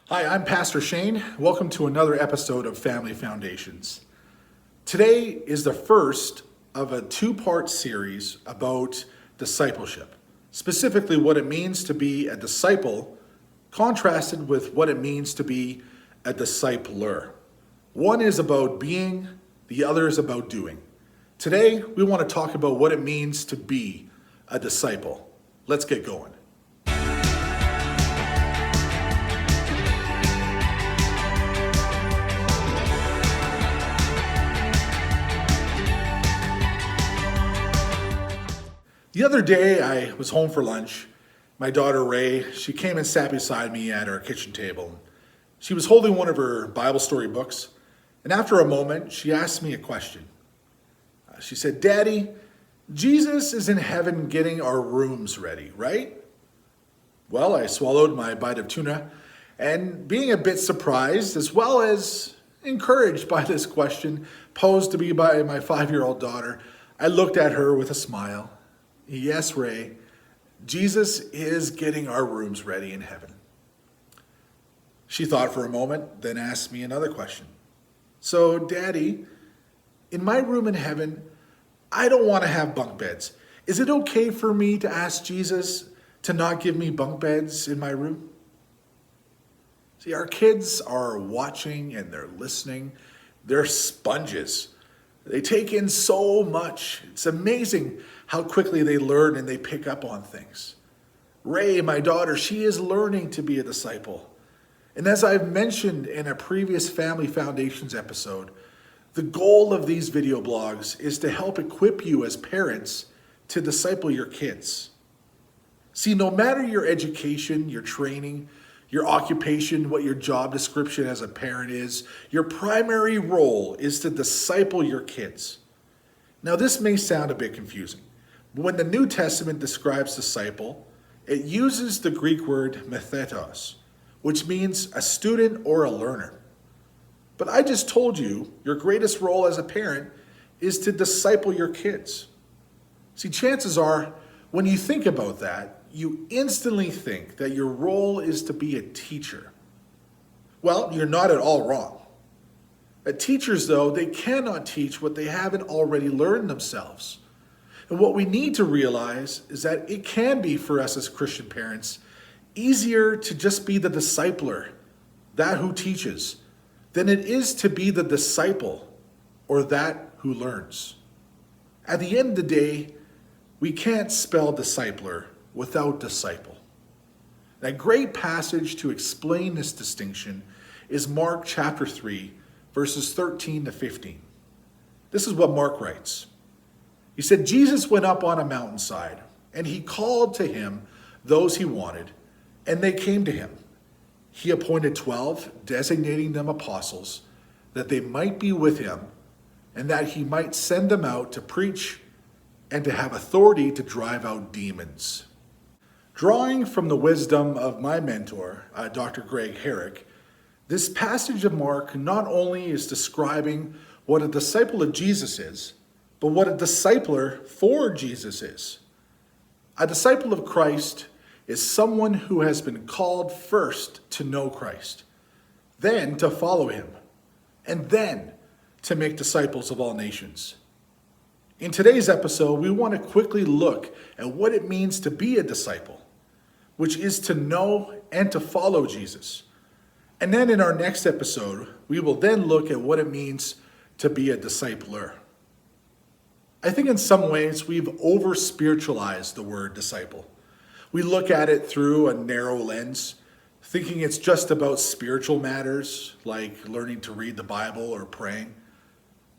Hi, I'm Pastor Shane. Welcome to another episode of Family Foundations. Today is the first of a two-part series about discipleship, specifically what it means to be a disciple, contrasted with what it means to be a discipler. One is about being, the other is about doing. Today, we want to talk about what it means to be a disciple. Let's get going. The other day, I was home for lunch. My daughter, Ray, she came and sat beside me at our kitchen table. She was holding one of her Bible story books, and after a moment, she asked me a question. She said, "Daddy, Jesus is in heaven getting our rooms ready, right?" Well, I swallowed my bite of tuna, and being a bit surprised as well as encouraged by this question posed to me by my 5-year-old daughter, I looked at her with a smile. Yes, Ray, Jesus is getting our rooms ready in heaven. She thought for a moment, then asked me another question. "So, Daddy, in my room in heaven, I don't want to have bunk beds. Is it okay for me to ask Jesus to not give me bunk beds in my room?" See, our kids are watching and they're listening. They're sponges. They take in so much. It's amazing how quickly they learn and they pick up on things. Ray, my daughter, she is learning to be a disciple. And as I've mentioned in a previous Family Foundations episode, the goal of these video blogs is to help equip you as parents to disciple your kids. See, no matter your education, your training, your occupation, what your job description as a parent is, your primary role is to disciple your kids. Now, this may sound a bit confusing, but when the New Testament describes disciple, it uses the Greek word methetos, which means a student or a learner. But I just told you your greatest role as a parent is to disciple your kids. See, chances are, when you think about that, you instantly think that your role is to be a teacher. Well, you're not at all wrong. Teachers, though, they cannot teach what they haven't already learned themselves. And what we need to realize is that it can be, for us as Christian parents, easier to just be the discipler, that who teaches, than it is to be the disciple, or that who learns. At the end of the day, we can't spell discipler without disciple. A great passage to explain this distinction is Mark chapter 3, verses 13 to 15. This is what Mark writes. He said, "Jesus went up on a mountainside, and he called to him those he wanted, and they came to him. He appointed 12, designating them apostles, that they might be with him, and that he might send them out to preach and to have authority to drive out demons." Drawing from the wisdom of my mentor, Dr. Greg Herrick, this passage of Mark not only is describing what a disciple of Jesus is, but what a discipler for Jesus is. A disciple of Christ is someone who has been called first to know Christ, then to follow him, and then to make disciples of all nations. In today's episode, we want to quickly look at what it means to be a disciple, which is to know and to follow Jesus. And then in our next episode, we will then look at what it means to be a discipler. I think in some ways we've over-spiritualized the word disciple. We look at it through a narrow lens, thinking it's just about spiritual matters like learning to read the Bible or praying.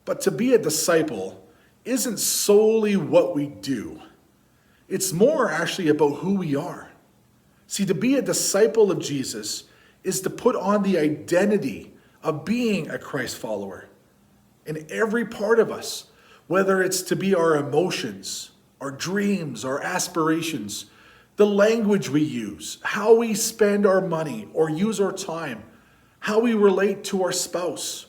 But to be a disciple isn't solely what we do. It's more actually about who we are. See, to be a disciple of Jesus is to put on the identity of being a Christ follower in every part of us, whether it's to be our emotions, our dreams, our aspirations, the language we use, how we spend our money or use our time, how we relate to our spouse.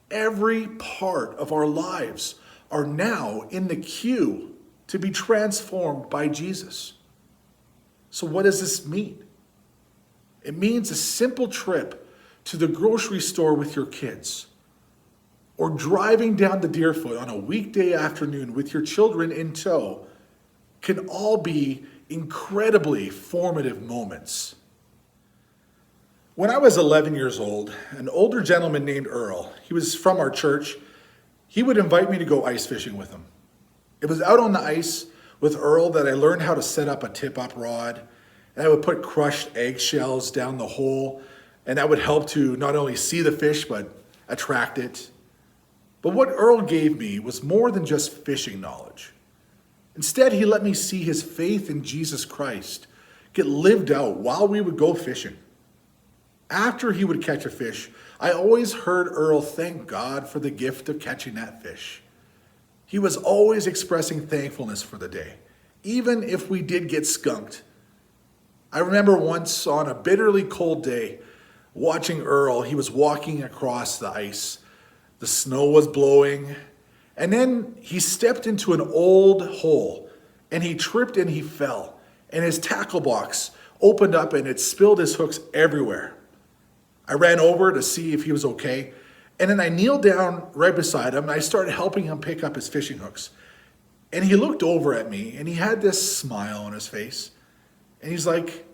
Every part of our lives are now in the queue to be transformed by Jesus. So what does this mean? It means a simple trip to the grocery store with your kids, or driving down to Deerfoot on a weekday afternoon with your children in tow can all be incredibly formative moments. When I was 11 years old, an older gentleman named Earl, he was from our church, he would invite me to go ice fishing with him. It was out on the ice with Earl that I learned how to set up a tip-up rod, and I would put crushed eggshells down the hole, and that would help to not only see the fish, but attract it. But what Earl gave me was more than just fishing knowledge. Instead, he let me see his faith in Jesus Christ get lived out while we would go fishing. After he would catch a fish, I always heard Earl thank God for the gift of catching that fish. He was always expressing thankfulness for the day, even if we did get skunked. I remember once on a bitterly cold day, watching Earl. He was walking across the ice. The snow was blowing, and then he stepped into an old hole, and he tripped and he fell, and his tackle box opened up and it spilled his hooks everywhere. I ran over to see if he was okay, and then I kneeled down right beside him and I started helping him pick up his fishing hooks. And he looked over at me and he had this smile on his face, and he's like,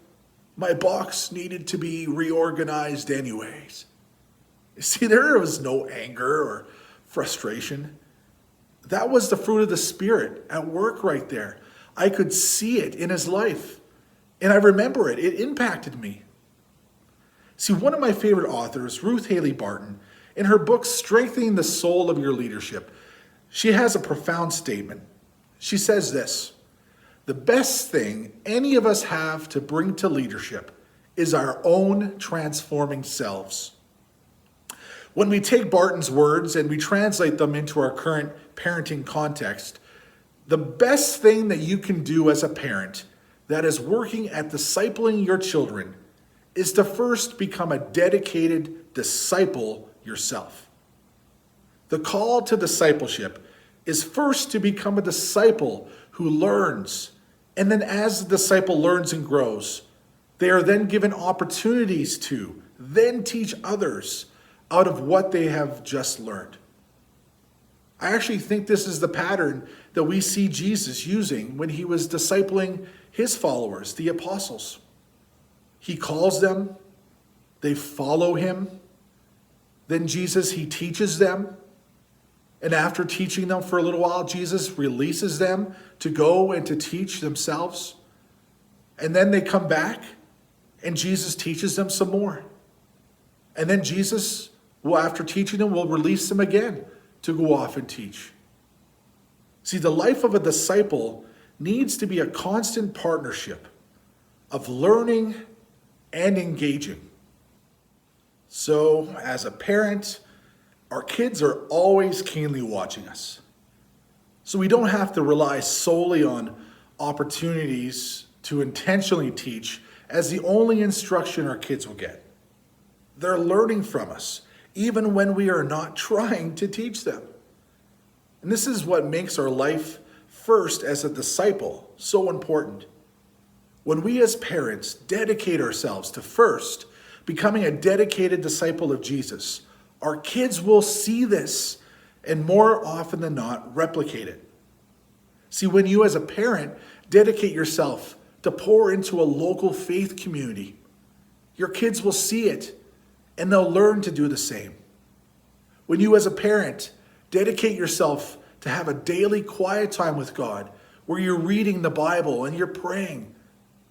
"My box needed to be reorganized anyways." See, there was no anger or frustration. That was the fruit of the Spirit at work right there. I could see it in his life, and I remember it. It impacted me. See, one of my favorite authors, Ruth Haley Barton, in her book, Strengthening the Soul of Your Leadership, she has a profound statement. She says this: "The best thing any of us have to bring to leadership is our own transforming selves." When we take Barton's words and we translate them into our current parenting context, the best thing that you can do as a parent that is working at discipling your children is to first become a dedicated disciple yourself. The call to discipleship is first to become a disciple who learns, and then as the disciple learns and grows, they are then given opportunities to then teach others out of what they have just learned. I actually think this is the pattern that we see Jesus using when he was discipling his followers, the apostles. He calls them, they follow him, then Jesus, he teaches them, and after teaching them for a little while, Jesus releases them to go and to teach themselves, and then they come back, and Jesus teaches them some more. And then Jesus, after teaching them, will release them again to go off and teach. See, the life of a disciple needs to be a constant partnership of learning and engaging. So, as a parent, our kids are always keenly watching us. So we don't have to rely solely on opportunities to intentionally teach as the only instruction our kids will get. They're learning from us, even when we are not trying to teach them. And this is what makes our life first as a disciple so important. When we as parents dedicate ourselves to first becoming a dedicated disciple of Jesus, our kids will see this and more often than not replicate it. See, when you as a parent dedicate yourself to pour into a local faith community, your kids will see it and they'll learn to do the same. When you as a parent dedicate yourself to have a daily quiet time with God, where you're reading the Bible and you're praying,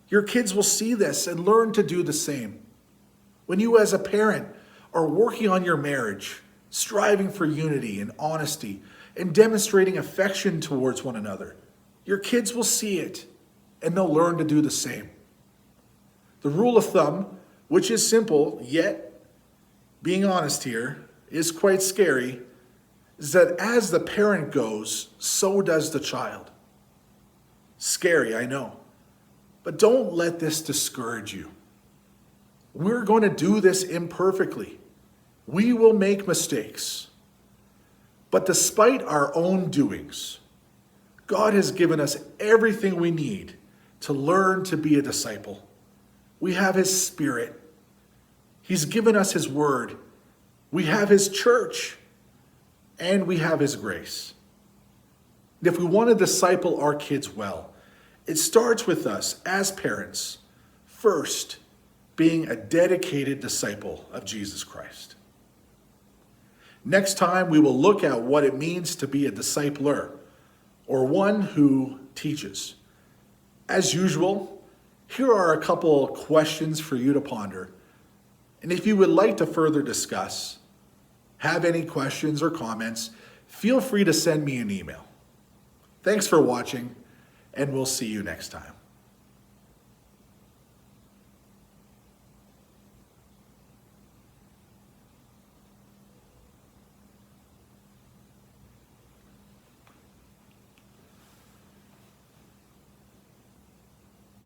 your kids will see this and learn to do the same. When you as a parent are working on your marriage, striving for unity and honesty, and demonstrating affection towards one another, your kids will see it and they'll learn to do the same. The rule of thumb, which is simple, yet, being honest here, is quite scary, is that as the parent goes, so does the child. Scary, I know. But don't let this discourage you. We're going to do this imperfectly. We will make mistakes. But despite our own doings, God has given us everything we need to learn to be a disciple. We have His Spirit, He's given us his word. We have his church, and we have his grace. And if we want to disciple our kids well, it starts with us as parents, first being a dedicated disciple of Jesus Christ. Next time, we will look at what it means to be a discipler, or one who teaches. As usual, here are a couple questions for you to ponder. And if you would like to further discuss, have any questions or comments, feel free to send me an email. Thanks for watching, and we'll see you next time.